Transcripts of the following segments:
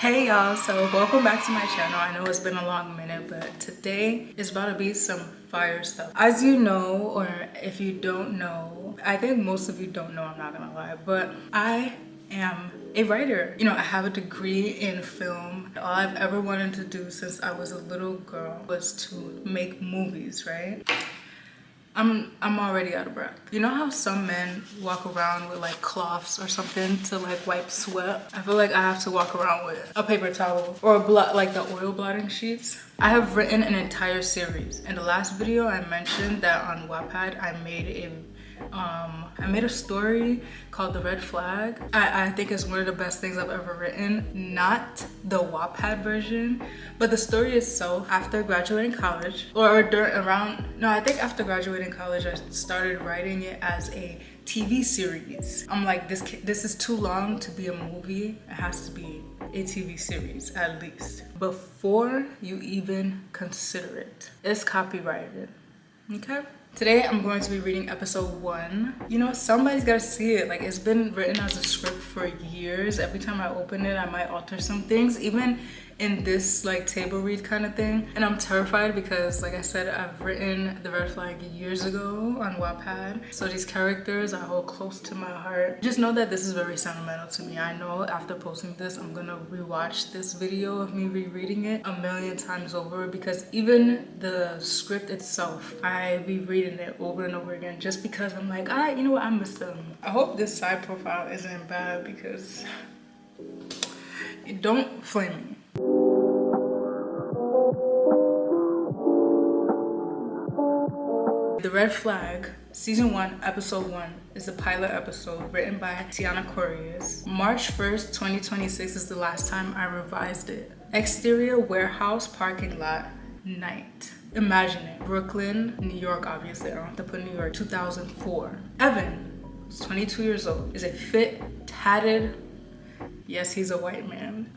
Hey y'all, so welcome back to my channel. I know it's been a long minute, but today is about to be some fire stuff. As you know, or if you don't know, I think most of you don't know, I'm not gonna lie, but I am a writer. You know, I have a degree in film. All I've ever wanted to do since I was a little girl was to make movies, right? I'm already out of breath. You know how some men walk around with like cloths or something to like wipe sweat? I feel like I have to walk around with a paper towel or a like the oil blotting sheets. I have written an entire series. In the last video I mentioned that on Wattpad I made a story called The Red Flag. I think it's one of the best things I've ever written. Not the Wattpad version, but the story itself. After graduating college, I think after graduating college, I started writing it as a TV series. I'm like, this is too long to be a movie. It has to be a TV series at least. Before you even consider it, it's copyrighted, okay? Today I'm going to be reading episode 1. You know, somebody's gotta see it. Like, it's been written as a script for years. Every time I open it, I might alter some things, even in this like table read kind of thing. And I'm terrified because, like I said, I've written The Red Flag years ago on Wattpad. So these characters I hold close to my heart. Just know that this is very sentimental to me. I know after posting this, I'm gonna rewatch this video of me rereading it a million times over, because even the script itself, I be reading it over and over again just because I'm like, you know what, I miss them. I hope this side profile isn't bad, because don't flame me. The Red Flag, Season 1, Episode 1 is the pilot episode written by Tiana Correas. March 1st, 2026 is the last time I revised it. Exterior warehouse parking lot, night. Imagine it. Brooklyn, New York, obviously. I don't have to put New York. 2004. Evan, who's 22 years old, is a fit, tatted, yes, he's a white man.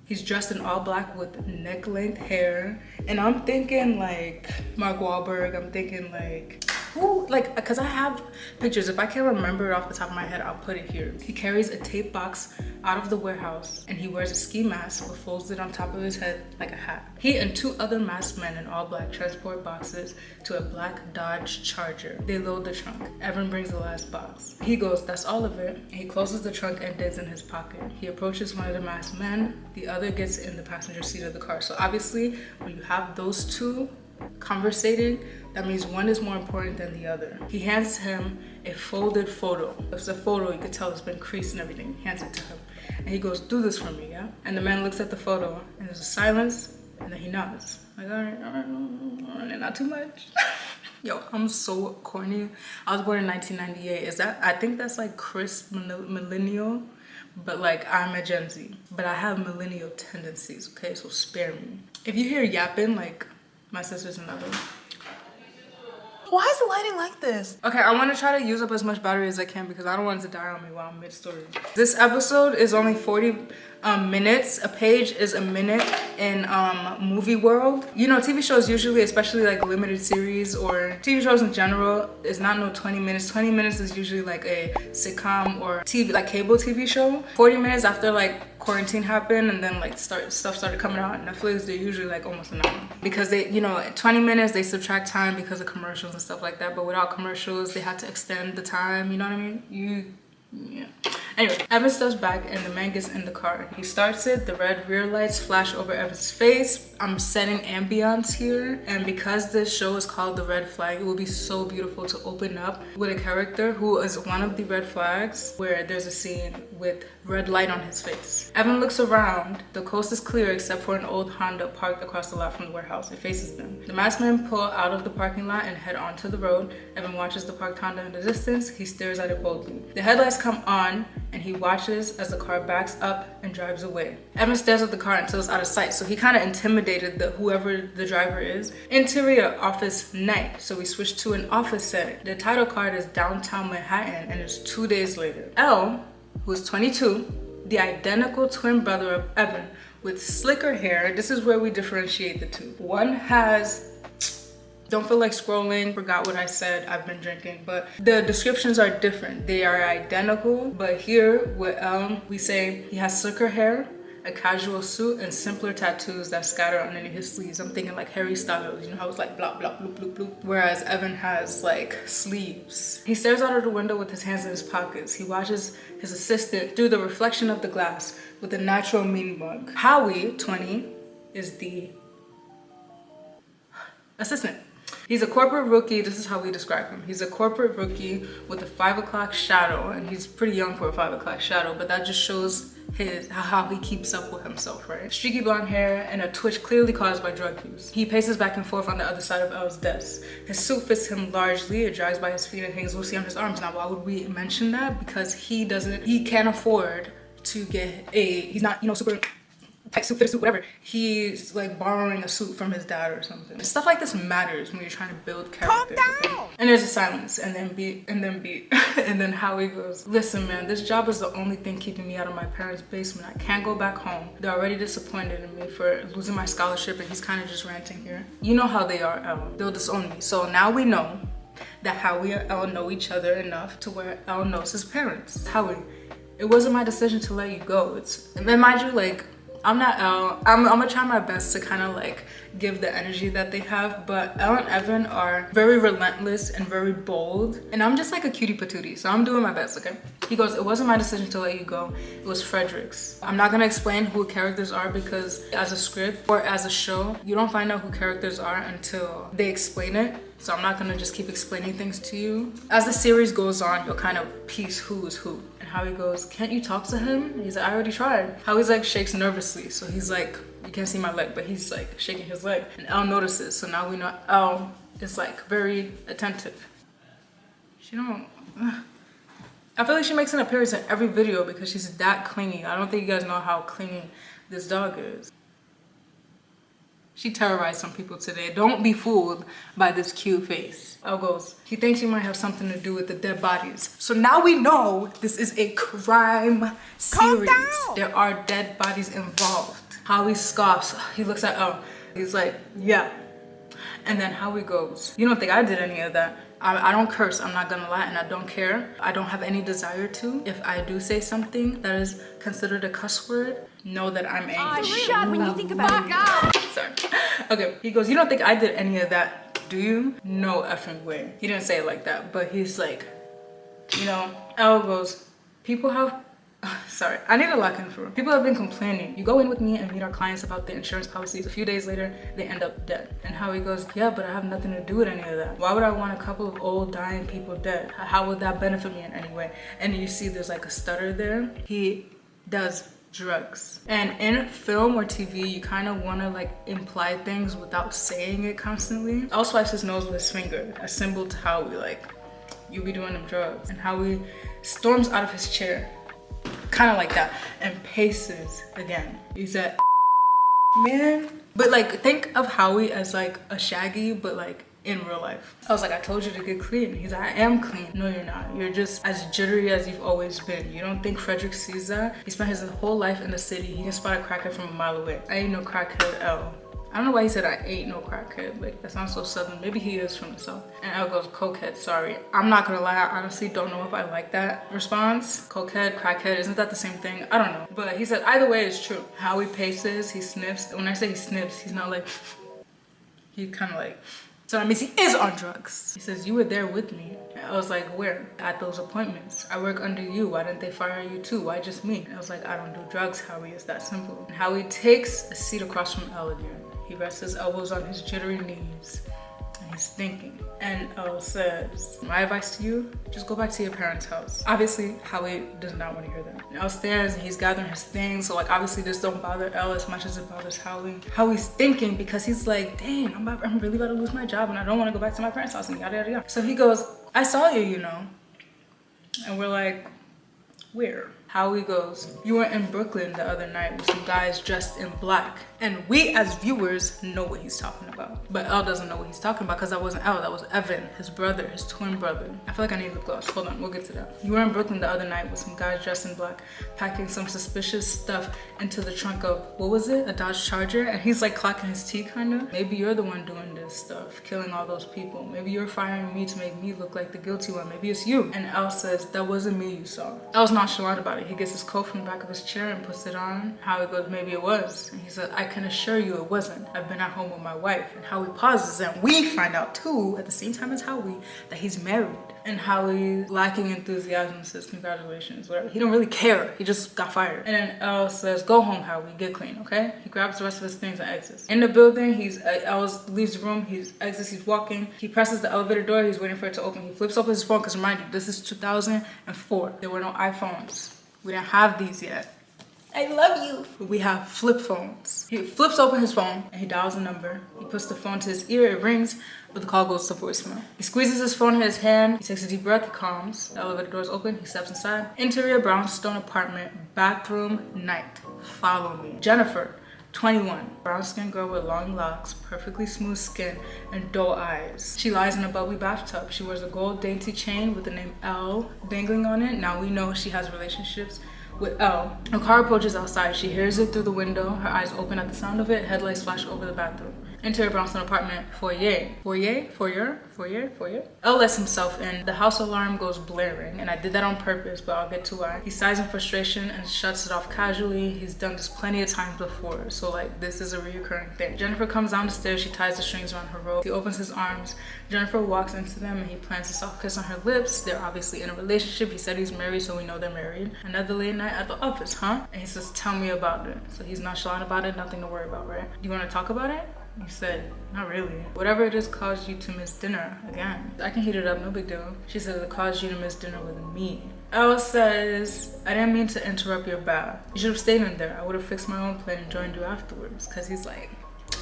He's dressed in all black with neck-length hair. And I'm thinking like Mark Wahlberg. I'm thinking like, who? Like, because I have pictures. If I can't remember it off the top of my head, I'll put it here. He carries a tape box out of the warehouse and he wears a ski mask but folds it on top of his head like a hat. He and 2 other masked men in all black transport boxes to a black Dodge Charger. They load the trunk. Evan brings the last box. He goes, that's all of it. He closes the trunk and digs in his pocket. He approaches one of the masked men. The other gets in the passenger seat of the car. So obviously when you have those two conversating, that means one is more important than the other. He hands him a folded photo. It's a photo, you could tell it's been creased and everything. He hands it to him. And he goes, do this for me, yeah? And the man looks at the photo and there's a silence and then he nods. Like, all right, not too much. Yo, I'm so corny. I was born in 1998. I think that's like Chris millennial, but like I'm a Gen Z. But I have millennial tendencies, okay? So spare me. If you hear yapping, like my sister's another. Why is the lighting like this? Okay, I want to try to use up as much battery as I can because I don't want it to die on me while I'm mid-story. This episode is only 40 minutes. A page is a minute in movie world. You know, TV shows usually, especially like limited series or TV shows in general, is not no 20 minutes. 20 minutes is usually like a sitcom or TV, like cable TV show. 40 minutes after like quarantine happened and then like stuff started coming out on Netflix, they're usually like almost an hour. Because they, you know, 20 minutes, they subtract time because of commercials and stuff like that. But without commercials, they had to extend the time, you know what I mean? Yeah. Anyway, Evan steps back and the man gets in the car. He starts it, the red rear lights flash over Evan's face. I'm setting ambiance here, and because this show is called The Red Flag, it will be so beautiful to open up with a character who is one of the red flags, where there's a scene with red light on his face. Evan looks around. The coast is clear except for an old Honda parked across the lot from the warehouse. It faces them. The masked men pull out of the parking lot and head onto the road. Evan watches the parked Honda in the distance. He stares at it boldly. The headlights come on and he watches as the car backs up and drives away. Evan stares at the car until it's out of sight, so he kind of intimidated whoever the driver is. Interior office night, so we switch to an office setting. The title card is downtown Manhattan and it's 2 days later. Elle, who is 22, the identical twin brother of Evan with slicker hair. This is where we differentiate the two. One has Don't feel like scrolling. Forgot what I said. I've been drinking, but the descriptions are different. They are identical, but here with we say he has slicker hair, a casual suit, and simpler tattoos that scatter underneath his sleeves. I'm thinking like Harry Styles, you know how it's like blah blah bloop bloop bloop. Whereas Evan has like sleeves. He stares out of the window with his hands in his pockets. He watches his assistant through the reflection of the glass with a natural mean mug. Howie, 20, is the assistant. He's a corporate rookie. This is how we describe him. He's a corporate rookie with a 5 o'clock shadow, and he's pretty young for a 5 o'clock shadow, but that just shows how he keeps up with himself, right? Streaky blonde hair and a twitch clearly caused by drug use. He paces back and forth on the other side of Elle's desk. His suit fits him largely. It drags by his feet and hangs loosely on his arms. Now, why would we mention that? Because he can't afford to get he's not, you know, super tight suit, fit suit, whatever. He's like borrowing a suit from his dad or something. Stuff like this matters when you're trying to build characters. Okay? And there's a silence, and then beat, and then Howie goes, listen man, this job is the only thing keeping me out of my parents' basement. I can't go back home. They're already disappointed in me for losing my scholarship, and he's kind of just ranting here. You know how they are, Elle. They'll disown me. So now we know that Howie and Elle know each other enough to where Elle knows his parents. Howie, it wasn't my decision to let you go. And mind you, like, I'm not Elle. I'm gonna try my best to kind of like give the energy that they have, but Elle and Evan are very relentless and very bold, and I'm just like a cutie patootie, so I'm doing my best, okay? He goes, it wasn't my decision to let you go, it was Frederick's. I'm not gonna explain who characters are because as a script or as a show, you don't find out who characters are until they explain it. So I'm not gonna just keep explaining things to you. As the series goes on, you'll kind of piece who is who. And Howie goes, can't you talk to him? He's like, I already tried. Howie's like shakes nervously. So he's like, you can't see my leg, but he's like shaking his leg. And Elle notices. So now we know Elle is like very attentive. She don't, I feel like she makes an appearance in every video because she's that clingy. I don't think you guys know how clingy this dog is. She terrorized some people today. Don't be fooled by this cute face. Elle goes, he thinks you might have something to do with the dead bodies. So now we know this is a crime series. There are dead bodies involved. Howie scoffs. He looks at Elle. He's like, yeah. And then Howie goes, you don't think I did any of that? I don't curse, I'm not gonna lie, and I don't care. I don't have any desire to. If I do say something that is considered a cuss word, know that I'm angry. Shut when you think about it. Sorry. Okay, he goes, you don't think I did any of that, do you? No effing way. He didn't say it like that, but he's like, you know, Elle goes, people have, sorry, I need to lock in for real. People have been complaining. You go in with me and meet our clients about the insurance policies. A few days later, they end up dead. And Howie goes, yeah, but I have nothing to do with any of that. Why would I want a couple of old dying people dead? How would that benefit me in any way? And you see there's like a stutter there. He does drugs. And in film or TV, you kind of want to like imply things without saying it constantly. Elle swipes his nose with his finger, a symbol to Howie, like, you be doing them drugs. And Howie storms out of his chair, kind of like that, and paces again. He said, man. But like, think of Howie as like a Shaggy, but like in real life. I was like, I told you to get clean. He's like, I am clean. No, you're not. You're just as jittery as you've always been. You don't think Frederick sees that? He spent his whole life in the city. He can spot a crackhead from a mile away. I ain't no crackhead, Elle. I don't know why he said I ain't no crackhead. Like, that sounds so southern. Maybe he is from the south. And Elle goes, cokehead, sorry. I'm not gonna lie, I honestly don't know if I like that response. Cokehead, crackhead, isn't that the same thing? I don't know. But he said either way is true. How he paces, he sniffs. When I say he sniffs, he's not like, he kind of like, so that means he is on drugs. He says, you were there with me. I was like, where? At those appointments. I work under you. Why didn't they fire you too? Why just me? And I was like, I don't do drugs, Howie. It's that simple. And Howie takes a seat across from Elle again. He rests his elbows on his jittery knees. And he's thinking. And Elle says, my advice to you, just go back to your parents' house. Obviously, Howie does not want to hear that. And Elle stands and he's gathering his things. So like, obviously this don't bother Elle as much as it bothers Howie. Howie's thinking because he's like, dang, I'm really about to lose my job and I don't want to go back to my parents' house and yada, yada, yada. So he goes, I saw you, you know. And we're like, where? Howie goes, you were in Brooklyn the other night with some guys dressed in black. And we as viewers know what he's talking about. But Elle doesn't know what he's talking about because that wasn't Elle, that was Evan, his brother, his twin brother. I feel like I need lip gloss. Hold on, we'll get to that. You were in Brooklyn the other night with some guys dressed in black, packing some suspicious stuff into the trunk of, what was it? A Dodge Charger? And he's like clocking his teeth kinda. Maybe you're the one doing this stuff, killing all those people. Maybe you're firing me to make me look like the guilty one. Maybe it's you. And Elle says, that wasn't me you saw. Elle's nonchalant about it. He gets his coat from the back of his chair and puts it on. Howie goes, maybe it was. And he said, I can assure you it wasn't. I've been at home with my wife. And Howie pauses, and we find out too, at the same time as Howie, that he's married. And Howie, lacking enthusiasm, says congratulations, whatever. He don't really care. He just got fired. And then Elle says, go home, Howie, get clean, okay? He grabs the rest of his things and exits. In the building, Elle leaves the room, he exits, he's walking. He presses the elevator door, he's waiting for it to open. He flips open his phone, because remind you, this is 2004. There were no iPhones. We didn't have these yet. I love you. We have flip phones. He flips open his phone and he dials a number. He puts the phone to his ear, it rings, but the call goes to voicemail. He squeezes his phone in his hand, he takes a deep breath, he calms. The elevator door is open, he steps inside. Interior brownstone apartment, bathroom, night. Follow me. Jennifer, 21, brown skinned girl with long locks, perfectly smooth skin, and doe eyes. She lies in a bubbly bathtub. She wears a gold dainty chain with the name Elle dangling on it. Now we know she has relationships with Elle. A car approaches outside. She hears it through the window. Her eyes open at the sound of it. Headlights flash over the bathroom. Interior brownstone apartment, foyer. Foyer. Elle lets himself in. The house alarm goes blaring, and I did that on purpose, but I'll get to why. He sighs in frustration and shuts it off casually. He's done this plenty of times before, so like this is a reoccurring thing. Jennifer comes down the stairs. She ties the strings around her robe. He opens his arms. Jennifer walks into them, and he plants a soft kiss on her lips. They're obviously in a relationship. He said he's married, so we know they're married. Another late night at the office, huh? And he says, tell me about it. So he's nonchalant about it, nothing to worry about, right? Do you want to talk about it? He said, not really. Whatever it is caused you to miss dinner again. I can heat it up, no big deal. She said it caused you to miss dinner with me. Elle says, I didn't mean to interrupt your bath. You should have stayed in there. I would have fixed my own plate and joined you afterwards. Cause he's like,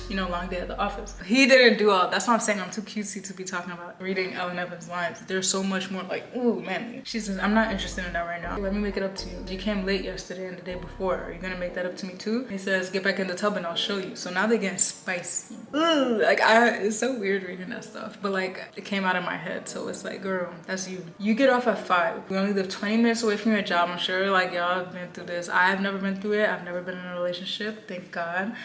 you know, long day at the office. He didn't do all. That's why I'm saying I'm too cutesy to be talking about reading Ellen Evans' lines. There's so much more like, ooh, manly. She says, I'm not interested in that right now. Let me make it up to you. You came late yesterday and the day before. Are you gonna make that up to me too? He says, get back in the tub and I'll show you. So now they're getting spicy. Ooh, like it's so weird reading that stuff. But like, it came out of my head. So it's like, girl, that's you. You get off at 5. We only live 20 minutes away from your job. I'm sure like y'all have been through this. I've never been through it. I've never been in a relationship, thank God.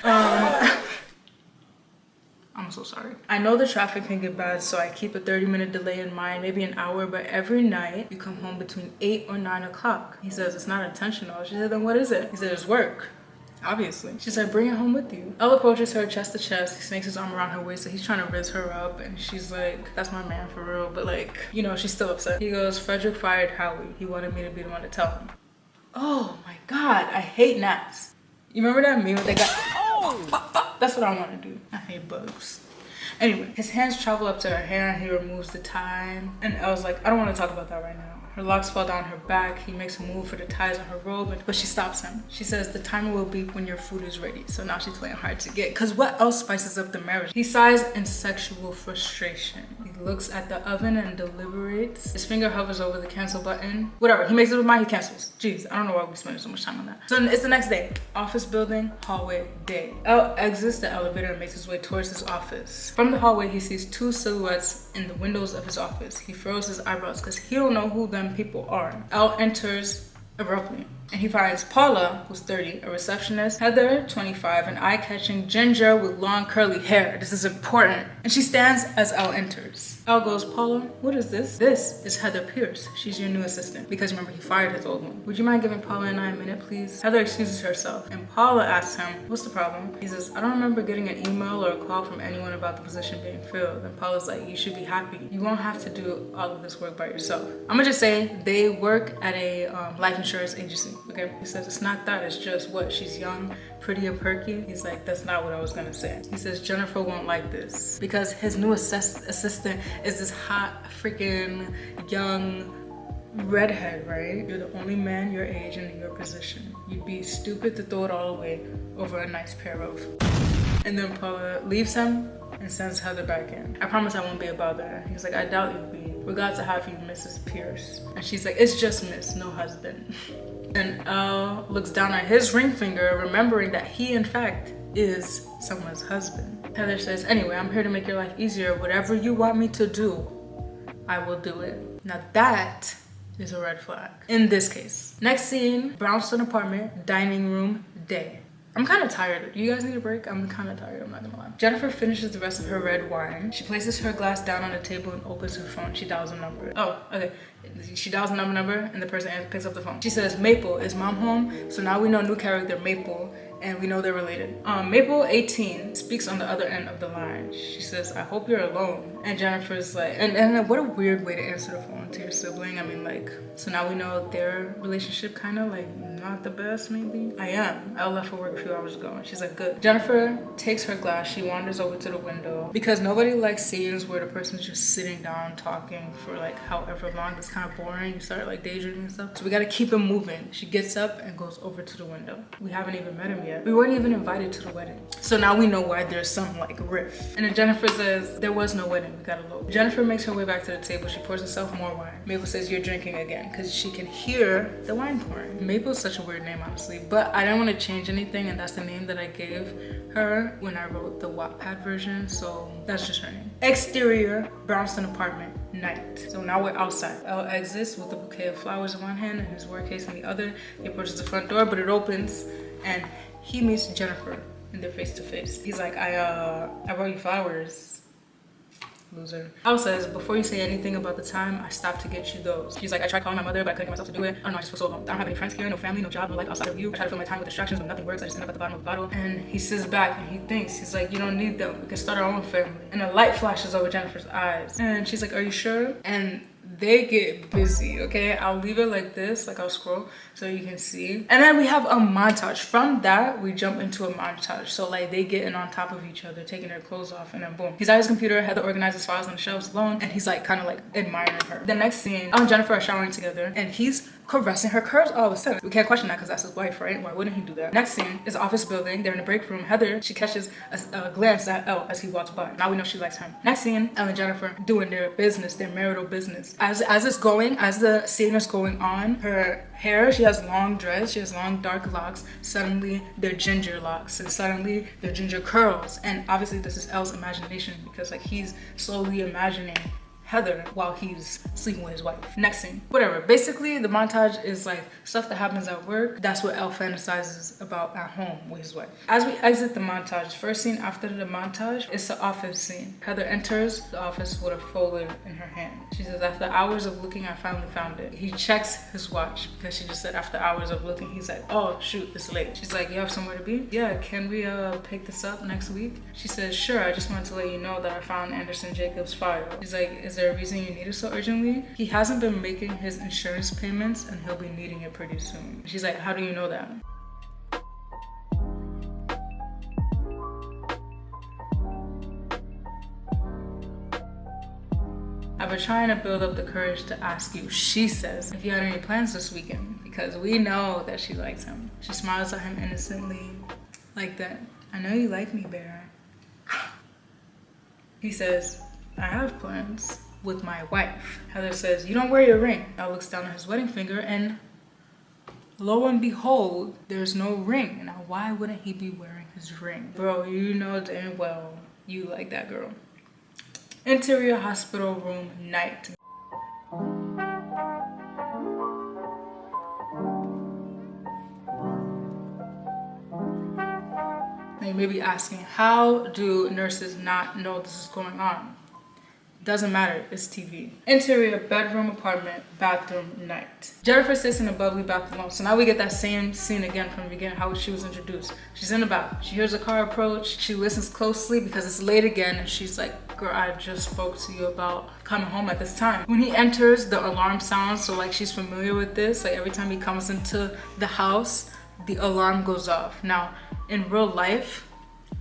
I'm so sorry. I know the traffic can get bad, so I keep a 30-minute delay in mind, maybe an hour, but every night you come home between 8 or 9 o'clock. He says, it's not intentional. She said, then what is it? He said, it's work. Obviously. She said, bring it home with you. Elle approaches her chest to chest. He snakes his arm around her waist, so he's trying to raise her up, and she's like, that's my man for real, but like, you know, she's still upset. He goes, Frederick fired Howie. He wanted me to be the one to tell him. Oh my God, I hate gnats. You remember that meme with that guy? Oh, that's what I want to do. I hate bugs. Anyway, his hands travel up to her hair and he removes the tie. And I was like, I don't want to talk about that right now. Her locks fall down her back. He makes a move for the ties on her robe, but she stops him. She says the timer will beep when your food is ready. So now she's playing hard to get. Cause what else spices up the marriage? He sighs in sexual frustration. He looks at the oven and deliberates. His finger hovers over the cancel button. Whatever, he makes up his mind, he cancels. Jeez, I don't know why we spending so much time on that. So it's the next day. Office building, hallway, day. Elle exits the elevator and makes his way towards his office. From the hallway, he sees 2 silhouettes in the windows of his office. He furrows his eyebrows because he don't know who them people are. Elle enters abruptly and he finds Paula, who's 30, a receptionist, Heather, 25, an eye-catching ginger with long curly hair. This is important. And she stands as Elle enters. Elle goes, Paula, what is this? This is Heather Pierce. She's your new assistant. Because remember, he fired his old one. Would you mind giving Paula and I a minute, please? Heather excuses herself and Paula asks him, what's the problem? He says, I don't remember getting an email or a call from anyone about the position being filled. And Paula's like, you should be happy. You won't have to do all of this work by yourself. I'm gonna just say they work at a life insurance agency. Okay, he says it's not that, it's just what, she's young, pretty and perky. He's like, that's not what I was gonna say. He says Jennifer won't like this because his new assistant is this hot freaking young redhead, right? You're the only man your age and in your position. You'd be stupid to throw it all away over a nice pair of. And then Paula leaves him and sends Heather back in. I promise I won't be a bother. He's like, I doubt you'll be. we're glad to have you, Mrs. Pierce. And she's like, it's just Miss, no husband. And Elle looks down at his ring finger, remembering that he in fact is someone's husband. Heather says, anyway, I'm here to make your life easier. Whatever you want me to do, I will do it. Now that is a red flag in this case. Next scene, brownstone apartment, dining room, day. I'm kind of tired. You guys need a break? I'm kind of tired, I'm not gonna lie. Jennifer finishes the rest of her red wine. She places her glass down on the table and opens her phone. She dials a number. Oh, okay. She dials a number and the person picks up the phone. She says, Maple, is mom home? So now we know new character, Maple, and we know they're related. Maple, 18, speaks on the other end of the line. She says, I hope you're alone. And Jennifer's like, and what a weird way to answer the phone to your sibling. I mean, like, so now we know their relationship kind of like not the best, maybe. I left for work a few hours ago. And she's like, good. Jennifer takes her glass. She wanders over to the window because nobody likes scenes where the person's just sitting down talking for like however long. It's kind of boring. You start like daydreaming and stuff. So we got to keep it moving. She gets up and goes over to the window. We haven't even met him yet. We weren't even invited to the wedding. So now we know why there's some like riff. And then Jennifer says, there was no wedding. We got eloped. Jennifer makes her way back to the table. She pours herself more wine. Maple says, you're drinking again, because she can hear the wine pouring. Maple's such a weird name, honestly, but I didn't want to change anything, and that's the name that I gave her when I wrote the Wattpad version, so that's just her name. Exterior, brownstone apartment, night. So now we're outside. Elle exits with a bouquet of flowers in one hand and his work case in the other. He approaches the front door, but it opens, and he meets Jennifer and they're face to face. He's like, I brought you flowers. Loser. Elle says, before you say anything about the time, I stopped to get you those. She's like, I tried calling my mother, but I couldn't get myself to do it. I don't know, I just feel so alone. I don't have any friends here, no family, no job, no life outside of you. I try to fill my time with distractions, but nothing works. I just end up at the bottom of the bottle. And he sits back and he thinks, he's like, you don't need them. We can start our own family. And a light flashes over Jennifer's eyes. And she's like, are you sure? And they get busy, okay? I'll leave it like this, like I'll scroll so you can see. And then we have a montage. From that, we jump into a montage. So like they getting on top of each other, taking their clothes off, and then boom. He's at his computer, Heather organizes files on the shelves alone, and he's like kind of like admiring her. The next scene, Elle and Jennifer are showering together, and he's caressing her curves all of a sudden. We can't question that because that's his wife, right? Why wouldn't he do that? Next scene is office building. They're in the break room. Heather, she catches a glance at Elle as he walks by. Now we know she likes him. Next scene, Elle and Jennifer doing their business, their marital business. As it's going, as the scene is going on, her hair, she has long dreads, she has long dark locks. Suddenly they're ginger locks, and suddenly they're ginger curls. And obviously this is Elle's imagination because like he's slowly imagining Heather while he's sleeping with his wife. Next scene, whatever. Basically, the montage is like stuff that happens at work. That's what Elle fantasizes about at home with his wife. As we exit the montage, first scene after the montage, it's the office scene. Heather enters the office with a folder in her hand. She says, after hours of looking, I finally found it. He checks his watch because she just said after hours of looking. He's like, oh shoot, it's late. She's like, you have somewhere to be? Yeah, can we pick this up next week? She says, sure, I just wanted to let you know that I found Anderson Jacobs' file. She's like, is there a reason you need it so urgently? He hasn't been making his insurance payments and he'll be needing it pretty soon. She's like, how do you know that? I've been trying to build up the courage to ask you, she says, if you had any plans this weekend, because we know that she likes him. She smiles at him innocently, like that. I know you like me, Bear. He says, I have plans with my wife. Heather says, you don't wear your ring. Elle looks down at his wedding finger and lo and behold, there's no ring. Now, why wouldn't he be wearing his ring? Bro, you know damn well you like that girl. Interior hospital room, night. Now you may be asking, how do nurses not know this is going on? Doesn't matter, it's TV. Interior, bedroom, apartment, bathroom, night. Jennifer sits in a bubbly bath alone. So now we get that same scene again from the beginning, how she was introduced. She's in the bath. She hears a car approach. She listens closely because it's late again. And she's like, girl, I just spoke to you about coming home at this time. When he enters, the alarm sounds. So like she's familiar with this. Like every time he comes into the house, the alarm goes off. Now, in real life,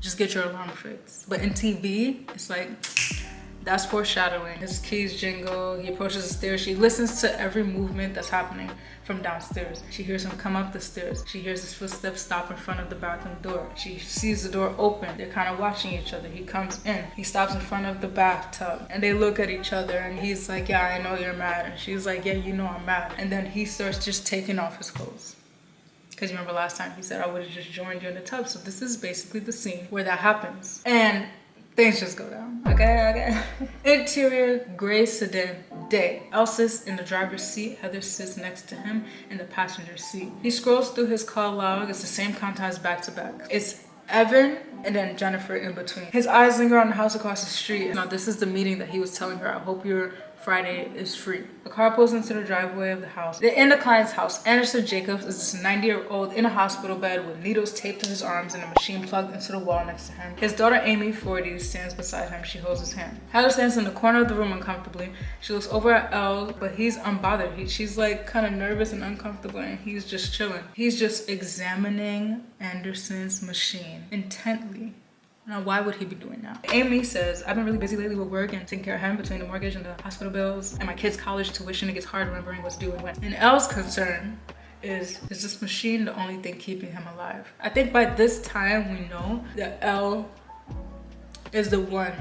just get your alarm fixed. But in TV, it's like, That's foreshadowing. His keys jingle. He approaches the stairs. She listens to every movement that's happening from downstairs. She hears him come up the stairs. She hears his footsteps stop in front of the bathroom door. She sees the door open. They're kind of watching each other. He comes in. He stops in front of the bathtub. And they look at each other. And he's like, yeah, I know you're mad. And she's like, yeah, you know I'm mad. And then he starts just taking off his clothes. Because you remember last time he said, I would have just joined you in the tub. So this is basically the scene where that happens. And things just go down. Okay. Interior gray sedan day. Elle sits in the driver's seat. Heather sits next to him in the passenger seat. He scrolls through his call log. It's the same contacts back to back. It's Evan and then Jennifer in between. His eyes linger on the house across the street. Now this is the meeting that he was telling her, I hope your Friday is free. The car pulls into the driveway of the house. They're in the client's house. Anderson Jacobs is this 90-year-old in a hospital bed with needles taped to his arms and a machine plugged into the wall next to him. His daughter Amy, 40, stands beside him. She holds his hand. Heather stands in the corner of the room uncomfortably. She looks over at Elle, but he's unbothered. She's like kind of nervous and uncomfortable, and he's just chilling. He's just examining Anderson's machine intently. Now, why would he be doing that? Amy says, I've been really busy lately with work and taking care of him between the mortgage and the hospital bills and my kids' college tuition. It gets hard remembering what's due and when. And Elle's concern is this machine the only thing keeping him alive? I think by this time we know that Elle is the one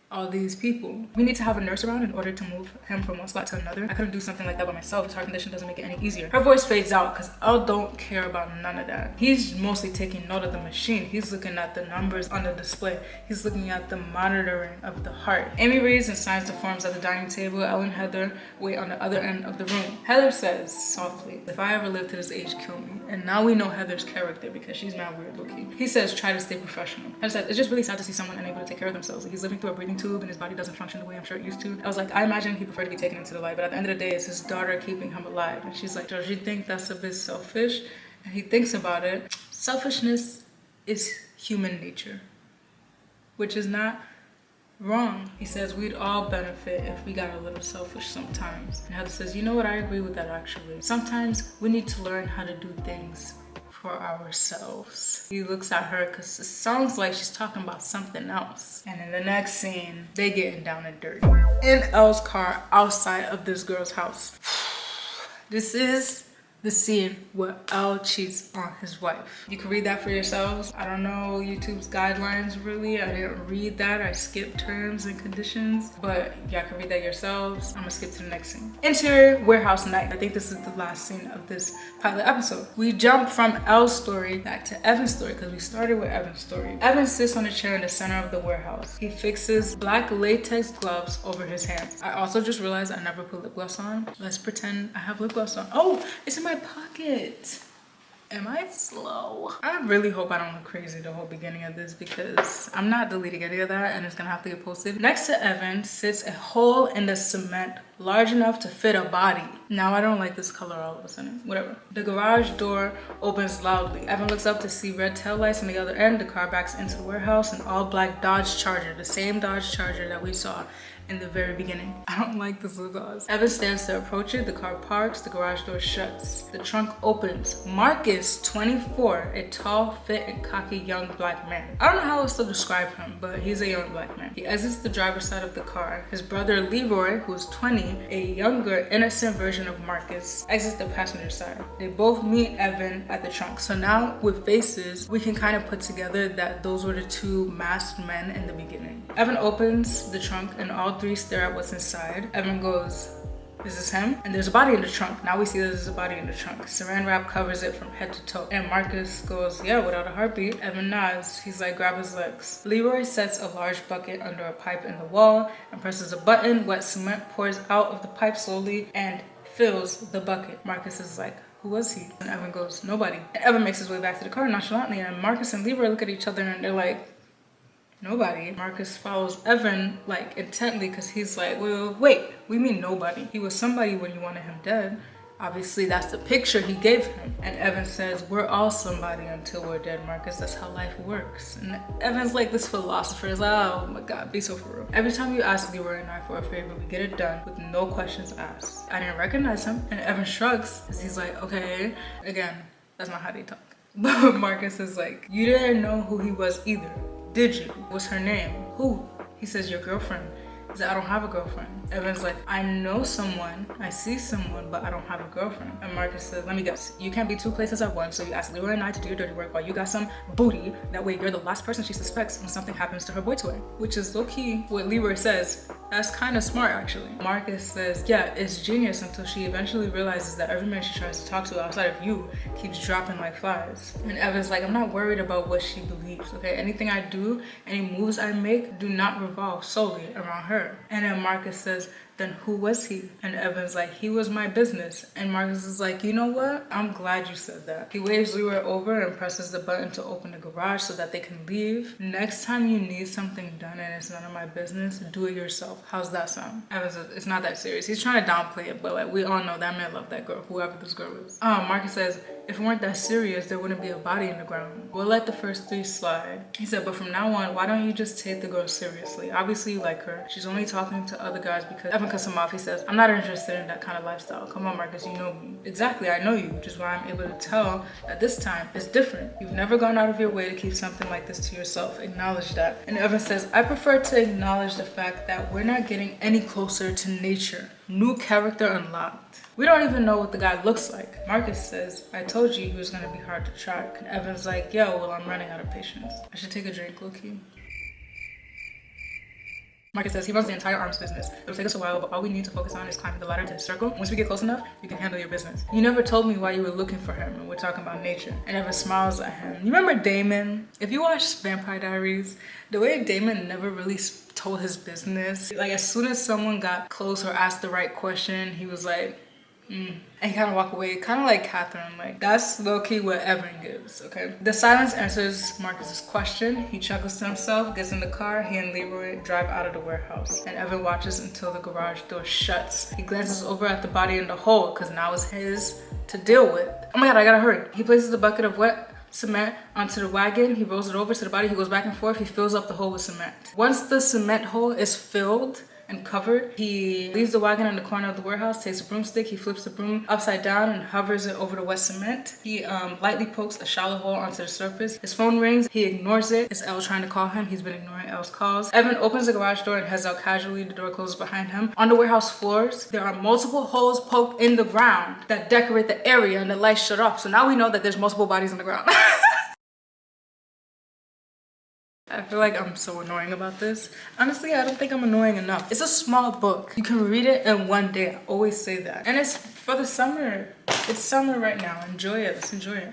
all these people. We need to have a nurse around in order to move him from one spot to another. I couldn't do something like that by myself. His heart condition doesn't make it any easier. Her voice fades out because Elle don't care about none of that. He's mostly taking note of the machine. He's looking at the numbers on the display. He's looking at the monitoring of the heart. Amy reads and signs the forms at the dining table. Elle and Heather wait on the other end of the room. Heather says softly, if I ever live to this age, kill me. And now we know Heather's character because she's mad weird looking. He says, try to stay professional. Heather said, it's just really sad to see someone unable to take care of themselves. Like he's living through a breathing tube and his body doesn't function the way I'm sure it used to. I was like, I imagine he preferred to be taken into the light, but at the end of the day, it's his daughter keeping him alive. And she's like, don't you think that's a bit selfish? And he thinks about it. Selfishness is human nature, which is not wrong. He says we'd all benefit if we got a little selfish sometimes. And Heather says, you know what, I agree with that actually. Sometimes we need to learn how to do things for ourselves. He looks at her because it sounds like she's talking about something else. And in the next scene, they getting down and dirty. In Elle's car outside of this girl's house. This is the scene where Elle cheats on his wife. You can read that for yourselves. I don't know YouTube's guidelines really. I didn't read that. I skipped terms and conditions, but y'all can read that yourselves. I'm gonna skip to the next scene. Interior warehouse night. I think this is the last scene of this pilot episode. We jump from Elle's story back to Evan's story because we started with Evan's story. Evan sits on a chair in the center of the warehouse. He fixes black latex gloves over his hands. I also just realized I never put lip gloss on. Let's pretend I have lip gloss on. Oh, it's in my pocket. Am I slow? I really hope I don't look crazy the whole beginning of this because I'm not deleting any of that and it's gonna have to get posted. Next to Evan sits a hole in the cement large enough to fit a body. Now I don't like this color all of a sudden. Whatever. The garage door opens loudly. Evan looks up to see red taillights on the other end. The car backs into the warehouse, an all-black Dodge Charger, the same Dodge Charger that we saw in the very beginning. I don't like this lip gloss. Evan stands to approach it. The car parks. The garage door shuts. The trunk opens. Marcus, 24, a tall, fit, and cocky young black man. I don't know how else to describe him, but he's a young black man. He exits the driver's side of the car. His brother Leroy, who's 20, a younger, innocent version of Marcus, exits the passenger side. They both meet Evan at the trunk. So now with faces, we can kind of put together that those were the two masked men in the beginning. Evan opens the trunk and all three stare at what's inside. Evan goes, is this him? And there's a body in the trunk. Now we see that there's a body in the trunk. Saran wrap covers it from head to toe. And Marcus goes, yeah, without a heartbeat. Evan nods. He's like, grab his legs. Leroy sets a large bucket under a pipe in the wall and presses a button. Wet cement pours out of the pipe slowly and fills the bucket. Marcus is like, who was he? And Evan goes, nobody. And Evan makes his way back to the car nonchalantly. And Marcus and Leroy look at each other and they're like, nobody. Marcus follows Evan like intently because he's like, wait, we mean nobody. He was somebody when you wanted him dead. Obviously, that's the picture he gave him. And Evan says, we're all somebody until we're dead, Marcus. That's how life works. And Evan's like this philosopher. He's like, oh my God, be so for real. Every time you ask Leroy and I for a favor, we get it done with no questions asked. I didn't recognize him. And Evan shrugs because he's like, okay. Again, that's not how they talk. But Marcus is like, you didn't know who he was either, did you? What's her name? Who? He says, your girlfriend. He said, I don't have a girlfriend. Evan's like, I know someone, I see someone, but I don't have a girlfriend. And Marcus says, let me guess, you can't be two places at once, so you ask Leroy and I to do your dirty work while you got some booty. That way you're the last person she suspects when something happens to her boy toy. Which is low-key what Leroy says. That's kind of smart, actually. Marcus says, yeah, it's genius until she eventually realizes that every man she tries to talk to outside of you keeps dropping like flies. And Evan's like, I'm not worried about what she believes, okay? Anything I do, any moves I make do not revolve solely around her. And then Marcus says, then who was he? And Evan's like, he was my business. And Marcus is like, you know what? I'm glad you said that. He waves Leroy over and presses the button to open the garage so that they can leave. Next time you need something done and it's none of my business, do it yourself. How's that sound? Evan says, it's not that serious. He's trying to downplay it, but like we all know that man loved that girl, whoever this girl is. Marcus says, if it weren't that serious, there wouldn't be a body in the ground. We'll let the first 3 slide. He said, but from now on, why don't you just take the girl seriously? Obviously you like her. She's only talking to other guys because Evan cuts him off. He says, I'm not interested in that kind of lifestyle. Come on, Marcus, you know me. Exactly, I know you, which is why I'm able to tell that this time it's different. You've never gone out of your way to keep something like this to yourself. Acknowledge that. And Evan says, I prefer to acknowledge the fact that we're not getting any closer to nature. New character unlocked. We don't even know what the guy looks like. Marcus says, I told you he was gonna be hard to track. And Evan's like, yo, well, I'm running out of patience. I should take a drink, low-key. Marcus says he runs the entire arms business. It'll take us a while, but all we need to focus on is climbing the ladder to his circle. Once we get close enough, you can handle your business. You never told me why you were looking for him, and we're talking about nature. And Evan smiles at him. You remember Damon? If you watch Vampire Diaries, the way Damon never really told his business, like as soon as someone got close or asked the right question, he was like, and he kind of walk away, kind of like Catherine. Like that's low-key what Evan gives, okay? The silence answers Marcus's question. He chuckles to himself, gets in the car. He and Leroy drive out of the warehouse, and Evan watches until the garage door shuts. He glances over at the body in the hole because now it's his to deal with. Oh my god, I gotta hurry. He places the bucket of wet cement onto the wagon. He rolls it over to the body. He goes back and forth. He fills up the hole with cement. Once the cement hole is filled and covered, he leaves the wagon in the corner of the warehouse, takes a broomstick, he flips the broom upside down and hovers it over the wet cement. He lightly pokes a shallow hole onto the surface. His phone rings, he ignores it. It's Elle trying to call him. He's been ignoring Elle's calls. Evan opens the garage door and heads out casually. The door closes behind him. On the warehouse floors, there are multiple holes poked in the ground that decorate the area, and the lights shut off. So now we know that there's multiple bodies in the ground. I feel like I'm so annoying about this. Honestly, I don't think I'm annoying enough. It's a small book. You can read it in one day. I always say that. And it's for the summer. It's summer right now. Enjoy it. Let's enjoy it.